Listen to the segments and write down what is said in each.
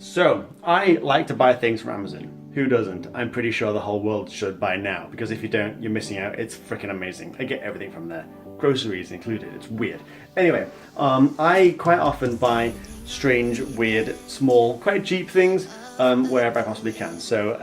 So, I like to buy things from Amazon. Who doesn't? I'm pretty sure the whole world should by now, because if you don't, you're missing out. It's freaking amazing. I get everything from there. Groceries included. It's weird. Anyway, I quite often buy strange, weird, small, quite cheap things wherever I possibly can. So,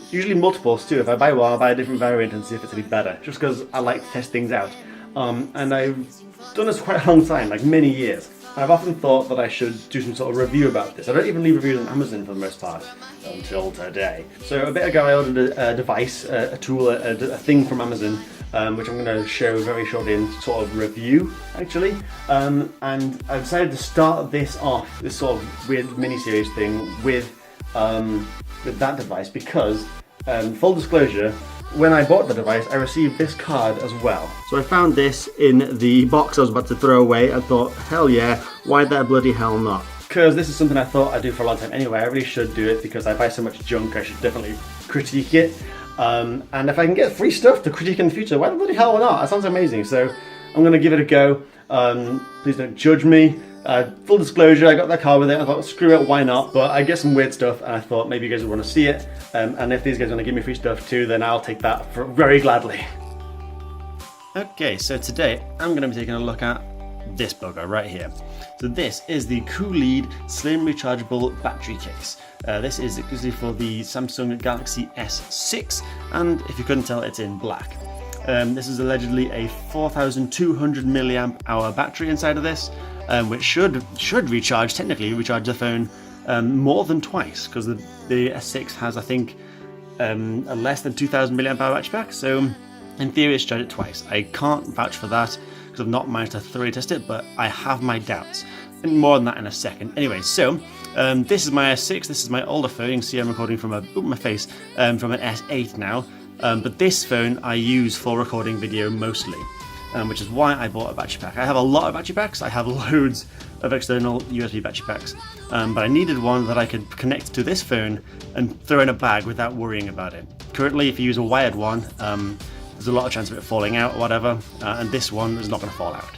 usually multiples too. If I buy one, I'll buy a different variant and see if it's any better, just because I like to test things out. And I've done this for quite a long time, like many years. I've often thought that I should do some sort of review about this. I don't even leave reviews on Amazon for the most part, until today. So a bit ago I ordered a device, a tool, a thing from Amazon, which I'm going to show very shortly in sort of review, actually. And I decided to start this off, this sort of weird mini-series thing, with that device because, full disclosure, when I bought the device, I received this card as well. So I found this in the box I was about to throw away. I thought, hell yeah, why the bloody hell not? Because this is something I thought I'd do for a long time anyway. I really should do it because I buy so much junk, I should definitely critique it. And if I can get free stuff to critique in the future, why the bloody hell not? That sounds amazing. So I'm going to give it a go. Please don't judge me. Full disclosure, I got that car with it. I thought, screw it, why not? But I get some weird stuff, and I thought maybe you guys would want to see it. And if these guys want to give me free stuff too, then I'll take that very gladly. Okay, so today I'm going to be taking a look at this bugger right here. So this is the Cooled Slim Rechargeable Battery Case. This is exclusively for the Samsung Galaxy S6, and if you couldn't tell, it's in black. This is allegedly a 4,200 milliamp hour battery inside of this, which should technically recharge the phone more than twice, because the S6 has, I think, a less than 2,000 milliamp hour battery pack. So in theory, it's charged it twice. I can't vouch for that because I've not managed to thoroughly test it, but I have my doubts. And more on that in a second. Anyway, so this is my S6. This is my older phone. You can see I'm recording from my face from an S8 now. But this phone I use for recording video mostly, which is why I bought a battery pack. I have a lot of battery packs. I have loads of external USB battery packs, but I needed one that I could connect to this phone and throw in a bag without worrying about it. Currently, if you use a wired one, there's a lot of chance of it falling out or whatever, and this one is not going to fall out.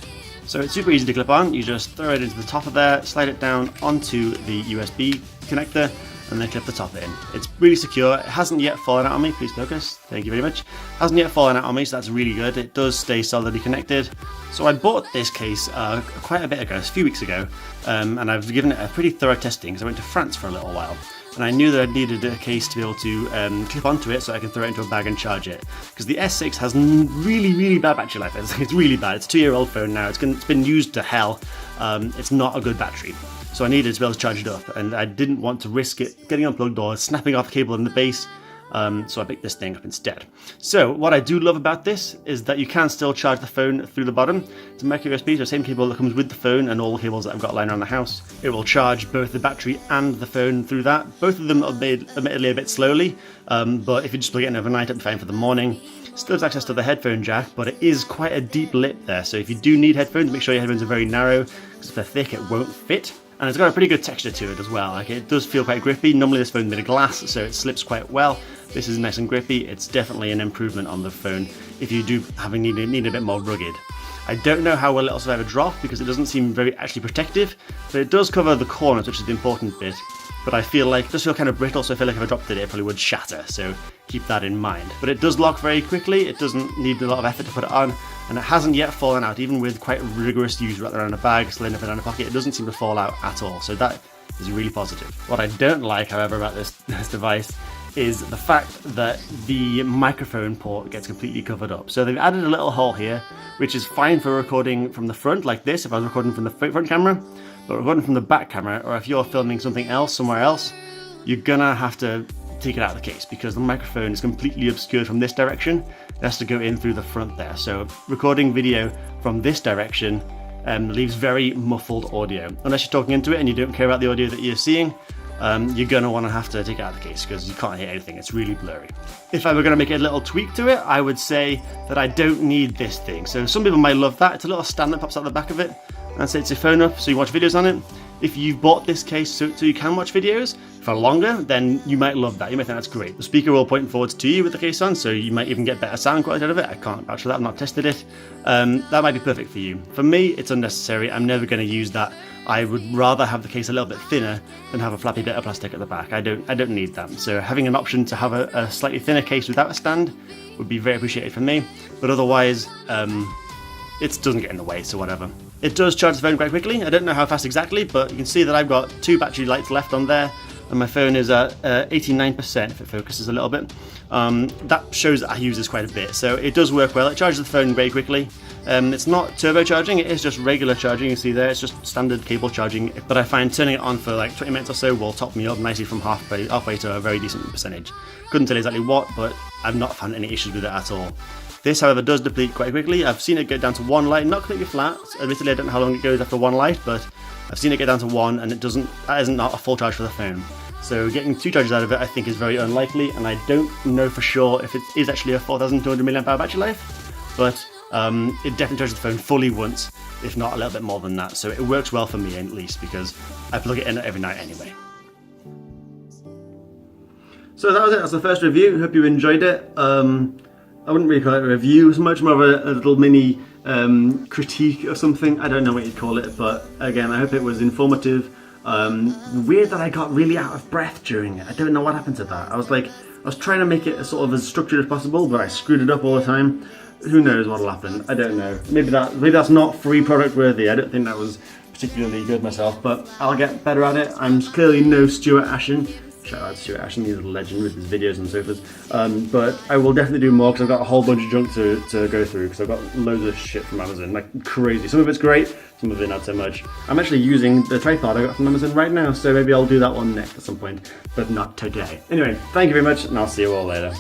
So it's super easy to clip on. You just throw it into the top of there, slide it down onto the USB connector, and then clip the top in. It's really secure. It hasn't yet fallen out on me. Please focus. Thank you very much. Hasn't yet fallen out on me, so that's really good. It does stay solidly connected. So I bought this case quite a bit ago, a few weeks ago, and I've given it a pretty thorough testing because I went to France for a little while. And I knew that I needed a case to be able to clip onto it so I can throw it into a bag and charge it. Because the S6 has really bad battery life. It's really bad. It's a 2-year-old phone now. It's been used to hell. It's not a good battery. So I needed to be able to charge it up, and I didn't want to risk it getting unplugged or snapping off the cable in the base. So I picked this thing up instead. So what I do love about this is that you can still charge the phone through the bottom. It's a micro USB, so the same cable that comes with the phone and all the cables that I've got lying around the house. It will charge both the battery and the phone through that. Both of them are made admittedly a bit slowly, but if you just plug it in overnight, it'll be fine for the morning. Still has access to the headphone jack, but it is quite a deep lip there. So if you do need headphones, make sure your headphones are very narrow, because if they're thick, it won't fit. And it's got a pretty good texture to it as well. Like, it does feel quite grippy. Normally this phone's made of glass, so it slips quite well. This is nice and grippy. It's definitely an improvement on the phone if you do need a bit more rugged. I don't know how well it'll survive a drop because it doesn't seem very actually protective, but it does cover the corners, which is the important bit. But I feel like it does feel kind of brittle, so I feel like if I dropped it, it probably would shatter, so keep that in mind. But it does lock very quickly. It doesn't need a lot of effort to put it on, and it hasn't yet fallen out, even with quite rigorous use wrapped around a bag, sliding up and down a pocket. It doesn't seem to fall out at all, so that is really positive. What I don't like, however, about this device is the fact that the microphone port gets completely covered up. So they've added a little hole here, which is fine for recording from the front, like this, if I was recording from the front camera, but recording from the back camera, or if you're filming something else somewhere else, you're gonna have to take it out of the case because the microphone is completely obscured from this direction. It has to go in through the front there. So recording video from this direction leaves very muffled audio. Unless you're talking into it and you don't care about the audio that you're seeing, you're going to want to have to take it out of the case because you can't hear anything. It's really blurry. If I were going to make a little tweak to it, I would say that I don't need this thing. So some people might love that. It's a little stand that pops out the back of it and sets your phone up so you watch videos on it. If you've bought this case so you can watch videos for longer, then you might love that. You might think that's great. The speaker will point forwards to you with the case on, so you might even get better sound quality out of it. I can't vouch for that. I've not tested it. That might be perfect for you. For me, it's unnecessary. I'm never going to use that I would rather have the case a little bit thinner than have a flappy bit of plastic at the back. I don't need that. So having an option to have a slightly thinner case without a stand would be very appreciated for me. But otherwise, it doesn't get in the way, so whatever. It does charge the phone quite quickly. I don't know how fast exactly, but you can see that I've got 2 battery lights left on there, and my phone is at 89% if it focuses a little bit. That shows that I use this quite a bit, so it does work well. It charges the phone very quickly. It's not turbocharging, it is just regular charging. You see there, it's just standard cable charging, but I find turning it on for like 20 minutes or so will top me up nicely from halfway to a very decent percentage. Couldn't tell you exactly what, but I've not found any issues with it at all. This, however, does deplete quite quickly. I've seen it go down to 1 light, not completely flat. Admittedly, I don't know how long it goes after 1 light, but I've seen it get down to 1, and that isn't a full charge for the phone. So getting 2 charges out of it, I think, is very unlikely, and I don't know for sure if it is actually a 4,200 mAh battery life, but it definitely charges the phone fully once, if not a little bit more than that. So it works well for me, at least, because I plug it in every night anyway. So that was it. That's the first review. Hope you enjoyed it. I wouldn't really call it a review, it's much more of a little mini critique or something. I don't know what you'd call it, but again, I hope it was informative. Weird that I got really out of breath during it. I don't know what happened to that. I was trying to make it sort of as structured as possible, but I screwed it up all the time. Who knows what'll happen? I don't know. Maybe that's not free product worthy. I don't think that was particularly good myself, but I'll get better at it. I'm clearly no Stuart Ashen. Shout out to Stuart Ashen, he's a legend with his videos and sofas. But I will definitely do more because I've got a whole bunch of junk to go through because I've got loads of shit from Amazon, like crazy. Some of it's great, some of it not so much. I'm actually using the tripod I got from Amazon right now, so maybe I'll do that one next at some point, but not today. Anyway, thank you very much, and I'll see you all later.